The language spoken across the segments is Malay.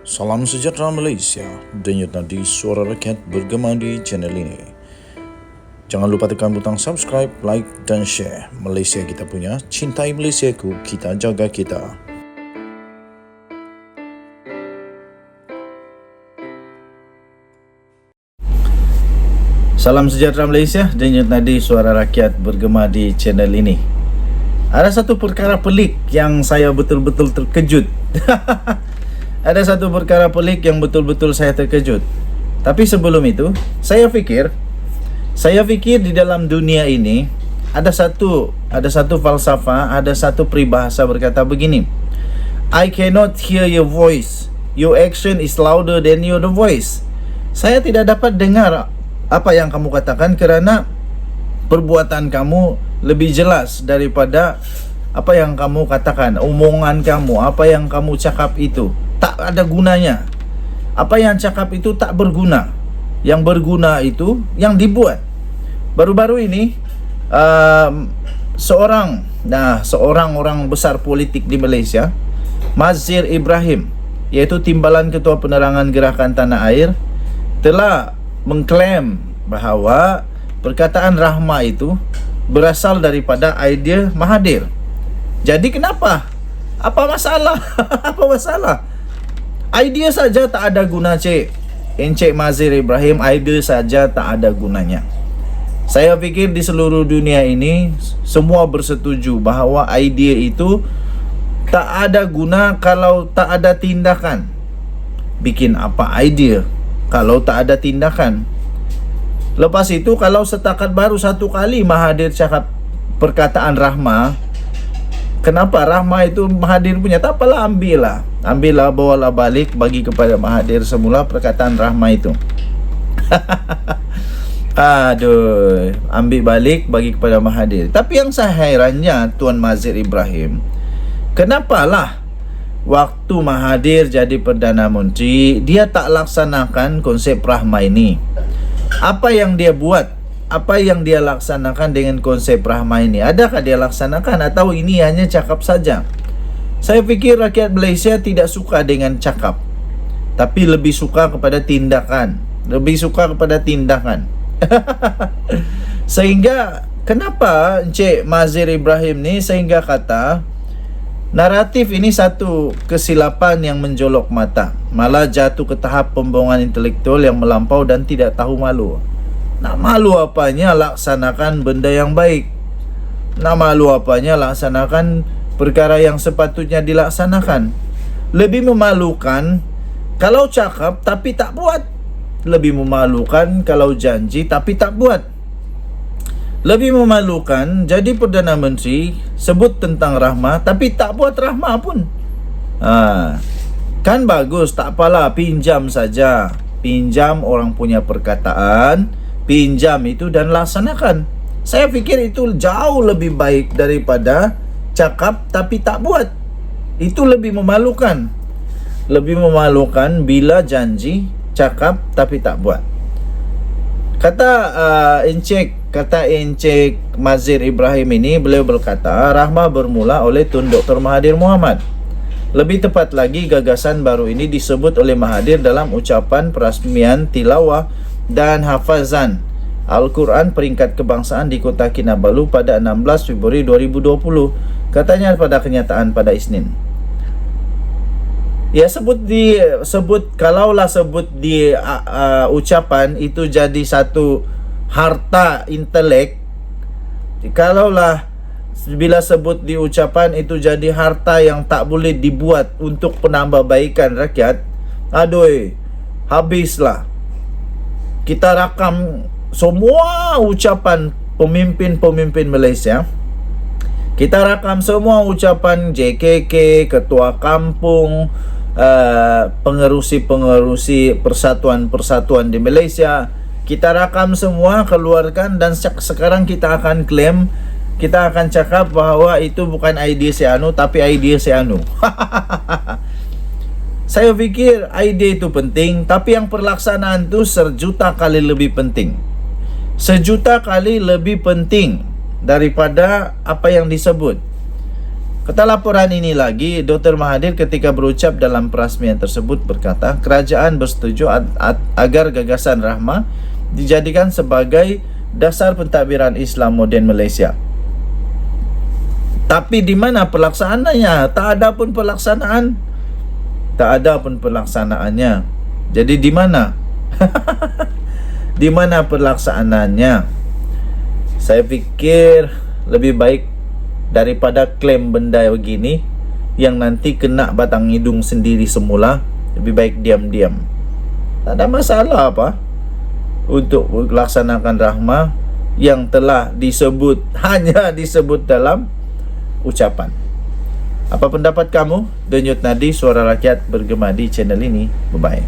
Salam sejahtera Malaysia, denyut nadi suara rakyat bergema di channel ini. Jangan lupa tekan butang subscribe, like dan share. Malaysia kita punya, cintai Malaysiaku, kita jaga kita. Salam sejahtera Malaysia, denyut nadi suara rakyat bergema di channel ini. Ada satu perkara pelik yang saya betul-betul terkejut. Ada satu perkara pelik yang betul-betul saya terkejut. Tapi sebelum itu, saya fikir di dalam dunia ini ada satu falsafah, ada satu peribahasa berkata begini. I cannot hear your voice. Your action is louder than your voice. Saya tidak dapat dengar apa yang kamu katakan kerana perbuatan kamu lebih jelas daripada apa yang kamu katakan. Omongan kamu, apa yang kamu cakap itu tak ada gunanya. Apa yang cakap itu tak berguna. Yang berguna itu yang dibuat. Baru-baru ini seorang orang besar politik di Malaysia, Mazhir Ibrahim, iaitu Timbalan Ketua Penerangan Gerakan Tanah Air, telah mengklaim bahawa perkataan Rahma itu berasal daripada idea Mahathir. Jadi kenapa? Apa masalah? Apa masalah? Idea saja tak ada guna, Encik Mazhir Ibrahim, idea saja tak ada gunanya. Saya fikir di seluruh dunia ini semua bersetuju bahawa idea itu tak ada guna kalau tak ada tindakan. Bikin apa idea kalau tak ada tindakan? Lepas itu, kalau setakat baru satu kali Mahathir cakap perkataan Rahma, kenapa Rahma itu Mahathir punya? Tak apalah, ambillah, bawalah balik, bagi kepada Mahathir semula perkataan Rahma itu. Aduh, ambil balik, bagi kepada Mahathir. Tapi yang saya herannya, Tuan Mazhir Ibrahim, kenapalah waktu Mahathir jadi Perdana Menteri, dia tak laksanakan konsep Rahma ini? Apa yang dia buat? Apa yang dia laksanakan dengan konsep Rahma ini? Adakah dia laksanakan atau ini hanya cakap saja? Saya fikir rakyat Malaysia tidak suka dengan cakap, tapi lebih suka kepada tindakan. Sehingga kenapa Encik Mazhir Ibrahim ni sehingga kata naratif ini satu kesilapan yang menjolok mata, malah jatuh ke tahap pembohongan intelektual yang melampau dan tidak tahu malu. Nak malu apanya laksanakan benda yang baik. Nak malu apanya laksanakan perkara yang sepatutnya dilaksanakan. Lebih memalukan kalau cakap tapi tak buat. Lebih memalukan kalau janji tapi tak buat. Lebih memalukan jadi Perdana Menteri, sebut tentang Rahma tapi tak buat Rahma pun. Kan bagus, tak apalah, pinjam saja. Pinjam orang punya perkataan, pinjam itu dan laksanakan. Saya fikir itu jauh lebih baik daripada cakap tapi tak buat. Itu lebih memalukan. Lebih memalukan bila janji, cakap tapi tak buat. Kata Encik Mazhir Ibrahim ini, beliau berkata Rahma bermula oleh Tun Dr. Mahathir Mohamad. Lebih tepat lagi, gagasan baru ini disebut oleh Mahathir dalam ucapan perasmian tilawah dan hafazan Al-Quran peringkat kebangsaan di Kota Kinabalu pada 16 Februari 2020. Katanya pada kenyataan pada Isnin. Ya, kalaulah sebut di ucapan itu jadi satu harta intelek. Kalaulah bila sebut di ucapan itu jadi harta yang tak boleh dibuat untuk penambahbaikan rakyat, habislah. Kita rakam semua ucapan pemimpin-pemimpin Malaysia. Kita rakam semua ucapan JKK, ketua kampung, pengerusi persatuan-persatuan di Malaysia. Kita rakam semua, keluarkan, dan sekarang kita akan klaim, kita akan cakap bahawa itu bukan idea si Anu tapi idea si Anu. Saya fikir idea itu penting, tapi yang perlaksanaan itu sejuta kali lebih penting. Sejuta kali lebih penting daripada apa yang disebut. Kata laporan ini lagi, Dr. Mahathir ketika berucap dalam perasmian tersebut berkata, kerajaan bersetuju agar gagasan Rahmah dijadikan sebagai dasar pentadbiran Islam moden Malaysia. Tapi di mana pelaksanaannya? Tak ada pun pelaksanaan. Tak ada pun pelaksanaannya. Jadi di mana? Di mana pelaksanaannya? Saya fikir lebih baik daripada klaim benda begini yang nanti kena batang hidung sendiri semula, lebih baik diam-diam. Tak ada masalah apa untuk melaksanakan Rahmah yang telah disebut, hanya disebut dalam ucapan. Apa pendapat kamu? Denyut Nadi Suara Rakyat bergema di channel ini. Bye-bye.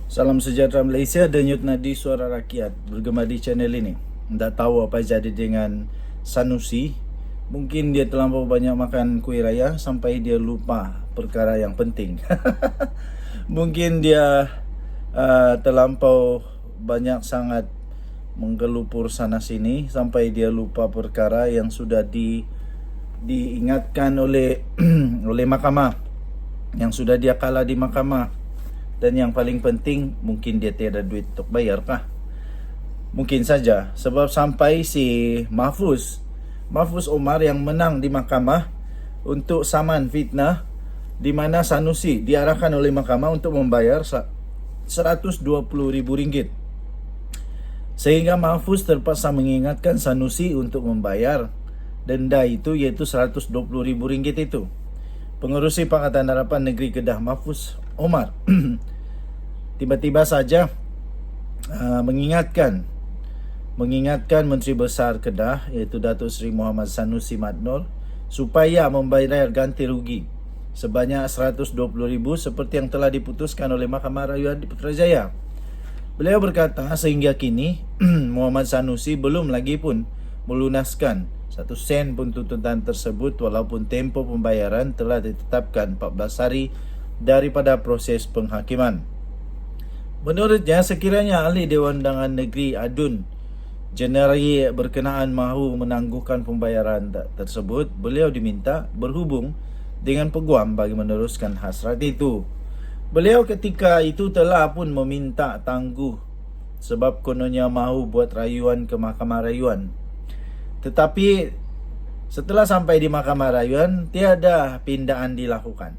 Salam sejahtera Malaysia, Denyut Nadi Suara Rakyat bergema di channel ini. Tak tahu apa jadi dengan Sanusi. Mungkin dia terlampau banyak makan kuih raya sampai dia lupa perkara yang penting. Mungkin dia terlampau banyak sangat menggelupur sana sini sampai dia lupa perkara yang sudah diingatkan oleh oleh mahkamah, yang sudah dia kalah di mahkamah. Dan yang paling penting, mungkin dia tiada duit untuk bayar kah? Mungkin saja, sebab sampai si Mahfuz Omar yang menang di mahkamah untuk saman fitnah, di mana Sanusi diarahkan oleh mahkamah untuk membayar RM120,000. Sehingga Mahfuz terpaksa mengingatkan Sanusi untuk membayar denda itu, iaitu RM120,000 itu. Pengerusi Pakatan Harapan Negeri Kedah Mahfuz Omar tiba-tiba saja mengingatkan Menteri Besar Kedah, iaitu Datuk Seri Muhammad Sanusi Madnor, supaya membayar ganti rugi sebanyak RM120,000 seperti yang telah diputuskan oleh Mahkamah Rayuan di Putrajaya. Beliau berkata sehingga kini Muhammad Sanusi belum lagi pun melunaskan 1 sen pun tuntutan tersebut, walaupun tempoh pembayaran telah ditetapkan 14 hari daripada proses penghakiman. Menurutnya, sekiranya ahli Dewan Undangan Negeri Adun Jeneri berkenaan mahu menangguhkan pembayaran tersebut, beliau diminta berhubung dengan peguam bagi meneruskan hasrat itu. Beliau ketika itu telah pun meminta tangguh sebab kononnya mahu buat rayuan ke Mahkamah Rayuan. Tetapi setelah sampai di Mahkamah Rayuan, tiada pindaan dilakukan.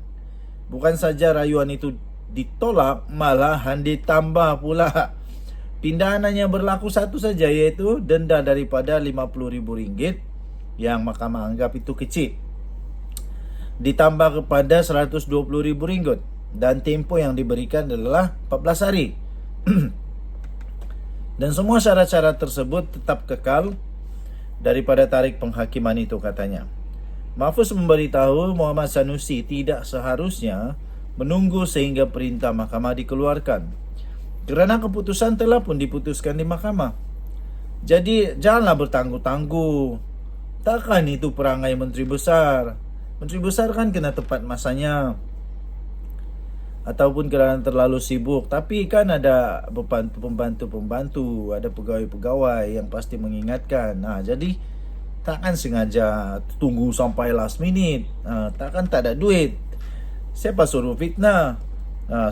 Bukan saja rayuan itu ditolak, malahan ditambah pula. Pindahan hanya berlaku satu saja, iaitu denda daripada RM50,000 yang mahkamah anggap itu kecil, ditambah kepada RM120,000 dan tempoh yang diberikan adalah 14 hari. Dan semua syarat-syarat tersebut tetap kekal daripada tarikh penghakiman itu, katanya. Mahfuz memberitahu Muhammad Sanusi tidak seharusnya menunggu sehingga perintah mahkamah dikeluarkan, kerana keputusan telah pun diputuskan di mahkamah. Jadi janganlah bertangguh-tangguh. Takkan itu perangai Menteri Besar. Menteri Besar kan kena tepat masanya, ataupun kerana terlalu sibuk. Tapi kan ada pembantu-pembantu, ada pegawai-pegawai yang pasti mengingatkan. Jadi takkan sengaja tunggu sampai last minute. Takkan tak ada duit. Siapa suruh fitnah?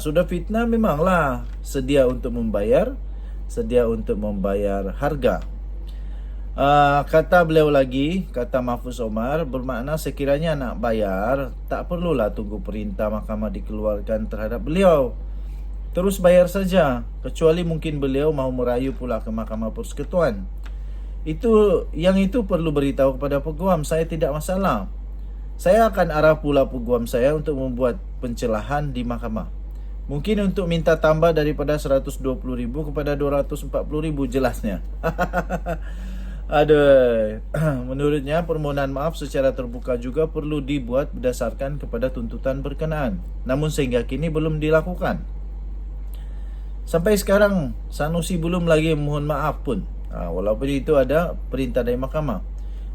Sudah fitnah, memanglah sedia untuk membayar harga. Kata beliau lagi, kata Mahfuz Omar, bermakna sekiranya nak bayar, tak perlulah tunggu perintah mahkamah dikeluarkan terhadap beliau. Terus bayar saja, kecuali mungkin beliau mahu merayu pula ke Mahkamah Persekutuan. Itu perlu beritahu kepada peguam. Saya tidak masalah. Saya akan arah pula peguam saya untuk membuat pencelahan di mahkamah. Mungkin untuk minta tambah daripada RM120,000 kepada RM240,000 jelasnya. Aduh. Menurutnya permohonan maaf secara terbuka juga perlu dibuat berdasarkan kepada tuntutan berkenaan. Namun sehingga kini belum dilakukan. Sampai sekarang Sanusi belum lagi mohon maaf pun. Walaupun itu ada perintah dari mahkamah.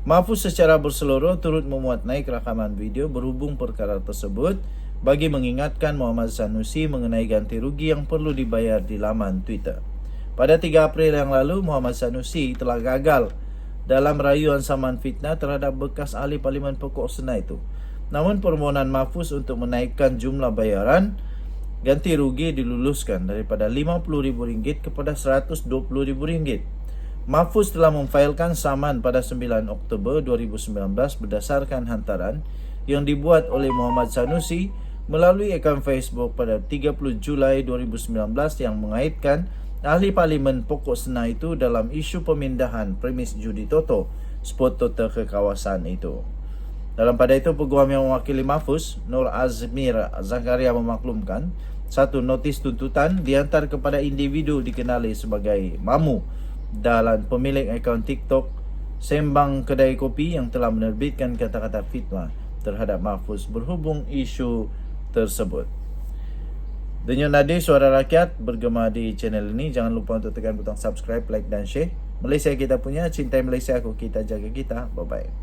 Mahfuz secara berseluruh turut memuat naik rakaman video berhubung perkara tersebut bagi mengingatkan Muhammad Sanusi mengenai ganti rugi yang perlu dibayar di laman Twitter. Pada 3 April yang lalu, Muhammad Sanusi telah gagal dalam rayuan saman fitnah terhadap bekas ahli Parlimen Pokok Senai itu. Namun permohonan Mahfuz untuk menaikkan jumlah bayaran ganti rugi diluluskan daripada RM50,000 kepada RM120,000. Mahfuz telah memfailkan saman pada 9 Oktober 2019 berdasarkan hantaran yang dibuat oleh Muhammad Sanusi melalui akaun Facebook pada 30 Julai 2019 yang mengaitkan ahli Parlimen Pokok Senai itu dalam isu pemindahan premis judi Toto spot Toto ke kawasan itu. Dalam pada itu, peguam yang mewakili Mahfuz, Nur Azmir Zakaria, memaklumkan satu notis tuntutan dihantar kepada individu dikenali sebagai Mamu dalam pemilik akaun TikTok Sembang Kedai Kopi yang telah menerbitkan kata-kata fitnah terhadap Mahfuz berhubung isu tersebut. Denyut nadi suara rakyat bergema di channel ini. Jangan lupa untuk tekan butang subscribe, like dan share. Malaysia kita punya, cintai Malaysia, aku kita jaga kita. Bye-bye.